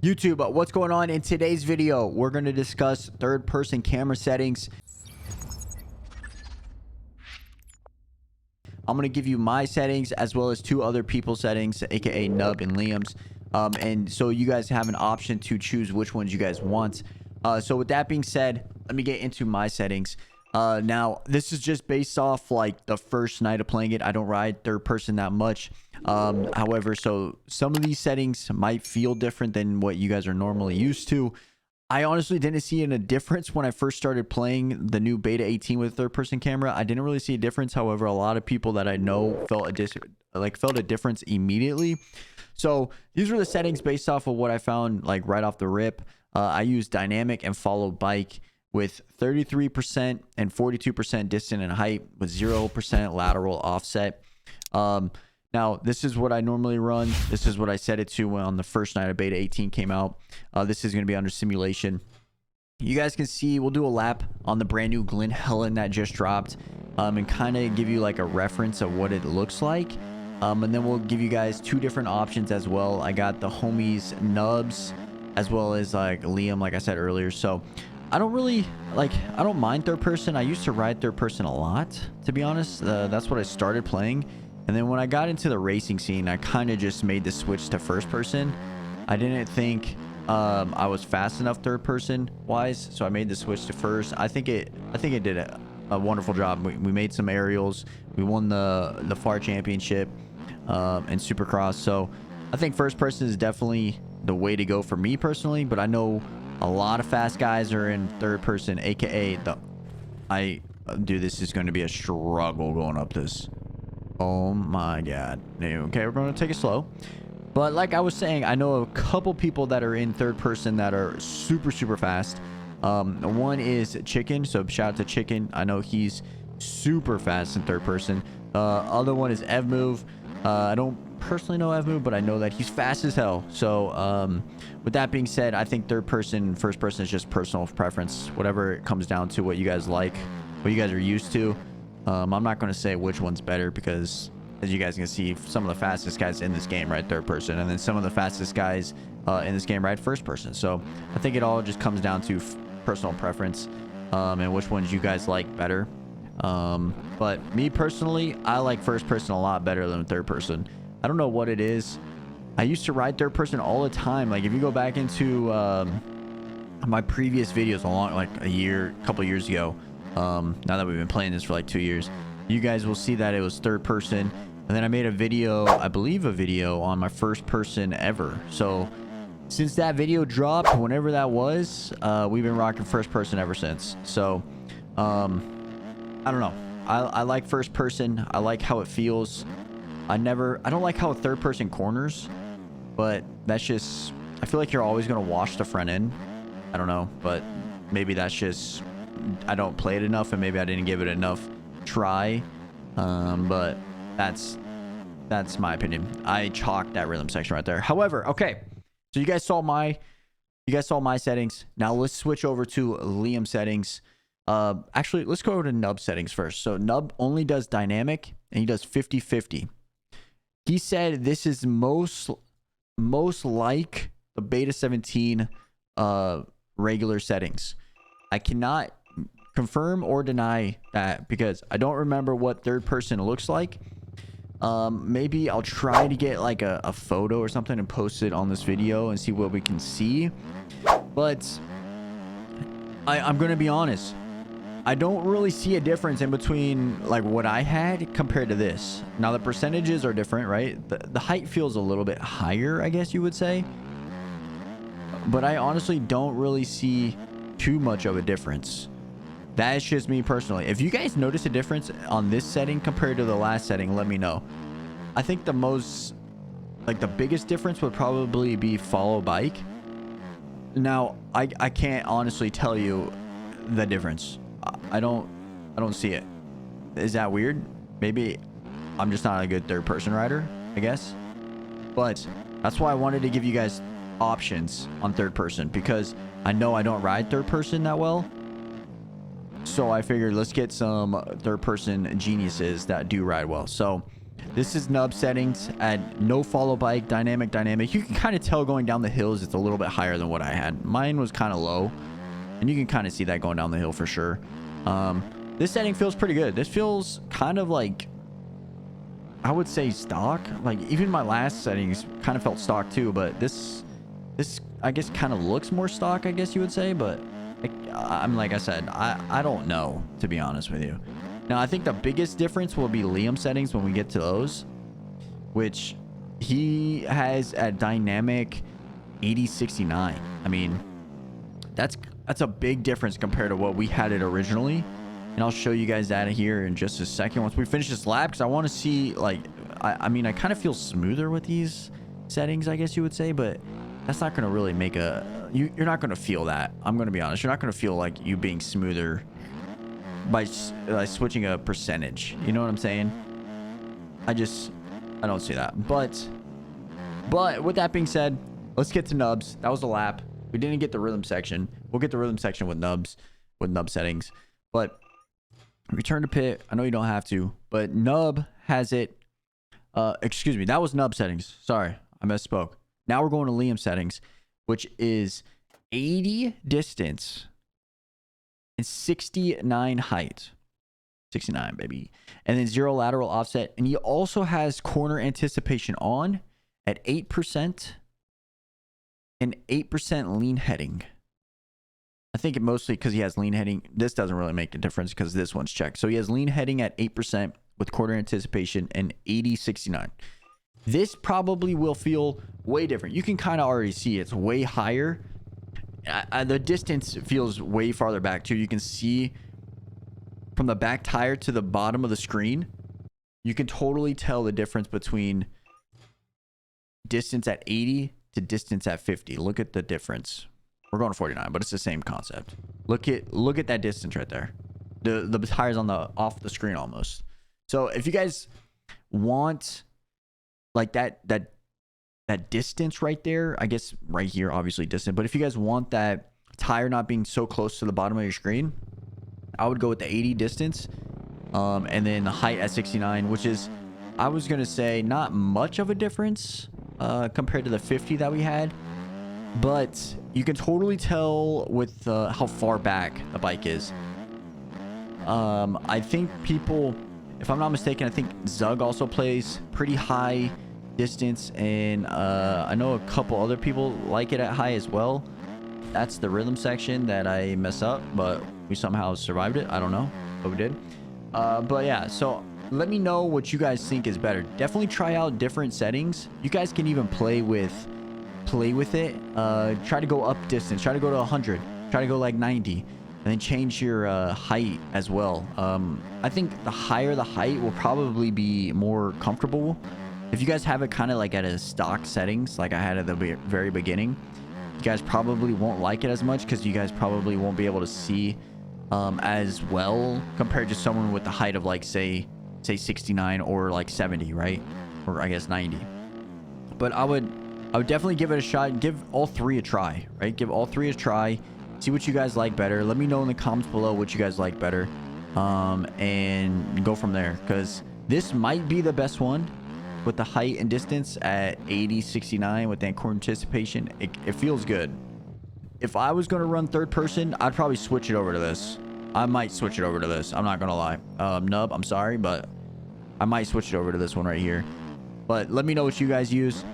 YouTube, what's going on? In today's video, we're going to discuss third-person camera settings. I'm going to give you my settings as well as two other people's settings, aka Nub and Liam's. And so you guys have an option to choose which ones you guys want. So with that being said, let me get into my settings. Now, this is just based off like the first night of playing it. I don't ride third person that much. However, so some of these settings might feel different than what you guys are normally used to. I honestly didn't see a difference when I first started playing the new beta 18 with third person camera. I didn't really see a difference. However, a lot of people that I know felt a difference immediately. So these were the settings based off of what I found like right off the rip. I used dynamic and follow bike with 33% and 42% distance and height with 0% lateral offset. Now, this is what I normally run. This is what I set it to on the first night of beta 18 came out. This is going to be under simulation. You guys can see, we'll do a lap on the brand new Glen Helen that just dropped, and kind of give you like a reference of what it looks like. And then we'll give you guys two different options as well. I got the homies Nubs as well as like Liam, like I said earlier. So I don't really I don't mind third person. I used to ride third person a lot, to be honest. That's what I started playing. And then when I got into the racing scene, I kind of just made the switch to first person. I didn't think I was fast enough third person wise, so I made the switch to first. I think it did a wonderful job. We made some aerials. We won the FAR championship and Supercross. So I think first person is definitely the way to go for me personally. But I know a lot of fast guys are in third person, aka dude, this is going to be a struggle going up this. Oh my god. Okay, we're going to take it slow. But like I was saying, I know a couple people that are in third person that are super fast. One is Chicken, so shout out to Chicken. I know he's super fast in third person. Other one is Evmove. I don't personally know Evmove, but I know that he's fast as hell. So with that being said, I think third person, first person is just personal preference. Whatever it comes down to, what you guys like, what you guys are used to. I'm not going to say which one's better because, as you guys can see, some of the fastest guys in this game ride third person, and then some of the fastest guys in this game ride first person. So I think it all just comes down to personal preference and which ones you guys like better. But me personally, I like first person a lot better than third person. I don't know what it is. I used to ride third person all the time. Like if you go back into my previous videos like a couple years ago, now that we've been playing this for like 2 years, you guys will see that it was third person. And then I made a video, I believe a video on my first person ever. So since that video dropped, whenever that was, we've been rocking first person ever since. So I don't know, I like first person. I like how it feels. I don't like how third person corners, but that's just, I feel like you're always going to wash the front end. I don't know, but maybe that's just, I don't play it enough, and maybe I didn't give it enough try. But that's my opinion. I chalked that rhythm section right there. However, okay, so you guys saw my settings. Now let's switch over to Liam settings. Actually, let's go over to Nub settings first. So Nub only does dynamic, and he does 50-50. He said this is most like the beta 17 regular settings. I cannot confirm or deny that because I don't remember what third person looks like. Maybe I'll try to get like a photo or something and post it on this video and see what we can see. But I'm gonna be honest, I don't really see a difference in between like what I had compared to this. Now the percentages are different, right? The height feels a little bit higher, I guess you would say, but I honestly don't really see too much of a difference. That's just me personally. If you guys notice a difference on this setting compared to the last setting, let me know. I think the biggest difference would probably be follow bike. Now I can't honestly tell you the difference. I don't see it. Is that weird? Maybe I'm just not a good third person rider, I guess. But that's why I wanted to give you guys options on third person, because I know I don't ride third person that well. So I figured let's get some third person geniuses that do ride well. So This is nub settings at no follow bike, dynamic. You can kind of tell going down the hills, it's a little bit higher than what I had. Mine was kind of low, and you can kind of see that going down the hill for sure. This setting feels pretty good. This feels kind of like, I would say stock. Like even my last settings kind of felt stock too, but this I guess kind of looks more stock, I guess you would say. But like I said, I don't know, to be honest with you. Now, I think the biggest difference will be Liam settings when we get to those, which he has at dynamic 8069. I mean, that's a big difference compared to what we had it originally. And I'll show you guys that here in just a second once we finish this lap, because I want to see, like, I mean, I kind of feel smoother with these settings, I guess you would say, but that's not going to really make you're not going to feel that. I'm going to be honest. You're not going to feel like you being smoother by switching a percentage. You know what I'm saying? I don't see that. But with that being said, let's get to nubs. That was the lap. We didn't get the rhythm section. We'll get the rhythm section with nubs, with nub settings. But return to pit. I know you don't have to, but nub has it. Excuse me. That was nub settings. Sorry, I misspoke. Now we're going to Liam settings, which is 80 distance and 69 height. 69, baby. And then 0 lateral offset. And he also has corner anticipation on at 8% and 8% lean heading. I think it mostly because he has lean heading. This doesn't really make a difference because this one's checked. So he has lean heading at 8% with corner anticipation and 80-69. This probably will feel way different. You can kind of already see it's way higher. The distance feels way farther back too. You can see from the back tire to the bottom of the screen. You can totally tell the difference between distance at 80 to distance at 50. Look at the difference. We're going to 49, but it's the same concept. Look at that distance right there. The tires on the off the screen almost. So if you guys want like that distance right there, I guess right here, obviously distant, but if you guys want that tire not being so close to the bottom of your screen, I would go with the 80 distance, and then the height at 69, which is, I was gonna say, not much of a difference compared to the 50 that we had, but you can totally tell with how far back the bike is. I think people, if I'm not mistaken, I think Zug also plays pretty high distance, and I know a couple other people like it at high as well. That's the rhythm section that I mess up, but we somehow survived it. I don't know, but we did. But yeah, so let me know what you guys think is better. Definitely try out different settings. You guys can even play with it. Try to go up distance, try to go to 100, try to go like 90, and then change your height as well. I think the higher the height will probably be more comfortable. If you guys have it kind of like at a stock settings like I had at the very beginning, you guys probably won't like it as much because you guys probably won't be able to see as well compared to someone with the height of like say 69 or like 70, right? Or I guess 90. But I would definitely give it a shot. Give all three a try, right? Give all three a try. See what you guys like better. Let me know in the comments below what you guys like better, and go from there, because this might be the best one with the height and distance at 80-69 with that core anticipation. It feels good. If I was going to run third person, I'd probably switch it over to this. I might switch it over to this. I'm not going to lie. Nub, I'm sorry, but I might switch it over to this one right here. But let me know what you guys use.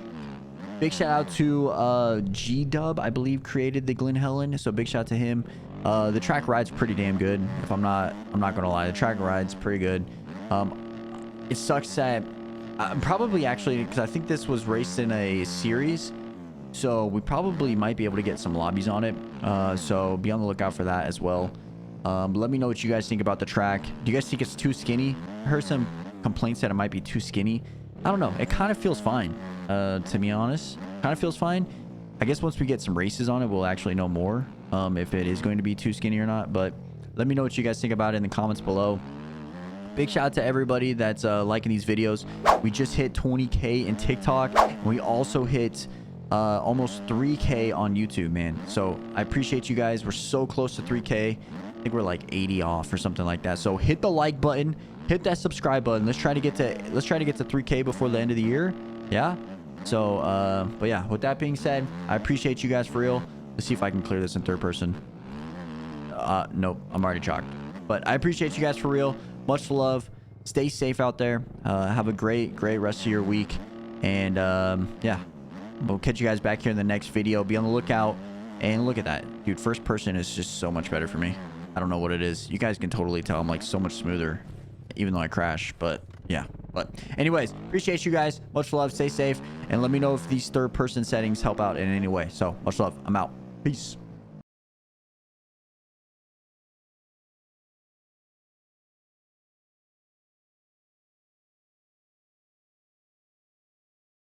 Big shout out to G-Dub, I believe, created the Glen Helen. So big shout out to him. The track ride's pretty damn good. If I'm not going to lie. The track ride's pretty good. It sucks that I'm probably actually, because I think this was raced in a series, so we probably might be able to get some lobbies on it. So be on the lookout for that as well. Let me know what you guys think about the track. Do you guys think it's too skinny? I heard some complaints that it might be too skinny. I don't know. It kind of feels fine, to be honest. Kind of feels fine. I guess once we get some races on it, we'll actually know more if it is going to be too skinny or not. But let me know what you guys think about it in the comments below. Big shout out to everybody that's liking these videos. We just hit 20K in TikTok. And we also hit almost 3K on YouTube, man. So I appreciate you guys. We're so close to 3K. I think we're like 80 off or something like that. So hit the like button. hit that subscribe button. Let's try to get to 3K before the end of the year. Yeah. So but yeah, with that being said, I appreciate you guys for real. Let's see if I can clear this in third person. Nope, I'm already chalked. But I appreciate you guys for real. Much love. Stay safe out there. Have a great rest of your week. And yeah, we'll catch you guys back here in the next video. Be on the lookout. And look at that, dude. First person is just so much better for me. I don't know what it is. You guys can totally tell I'm like so much smoother, even though I crash. But yeah. But anyways, appreciate you guys. Much love. Stay safe. And let me know if these third person settings help out in any way. So much love. I'm out. Peace.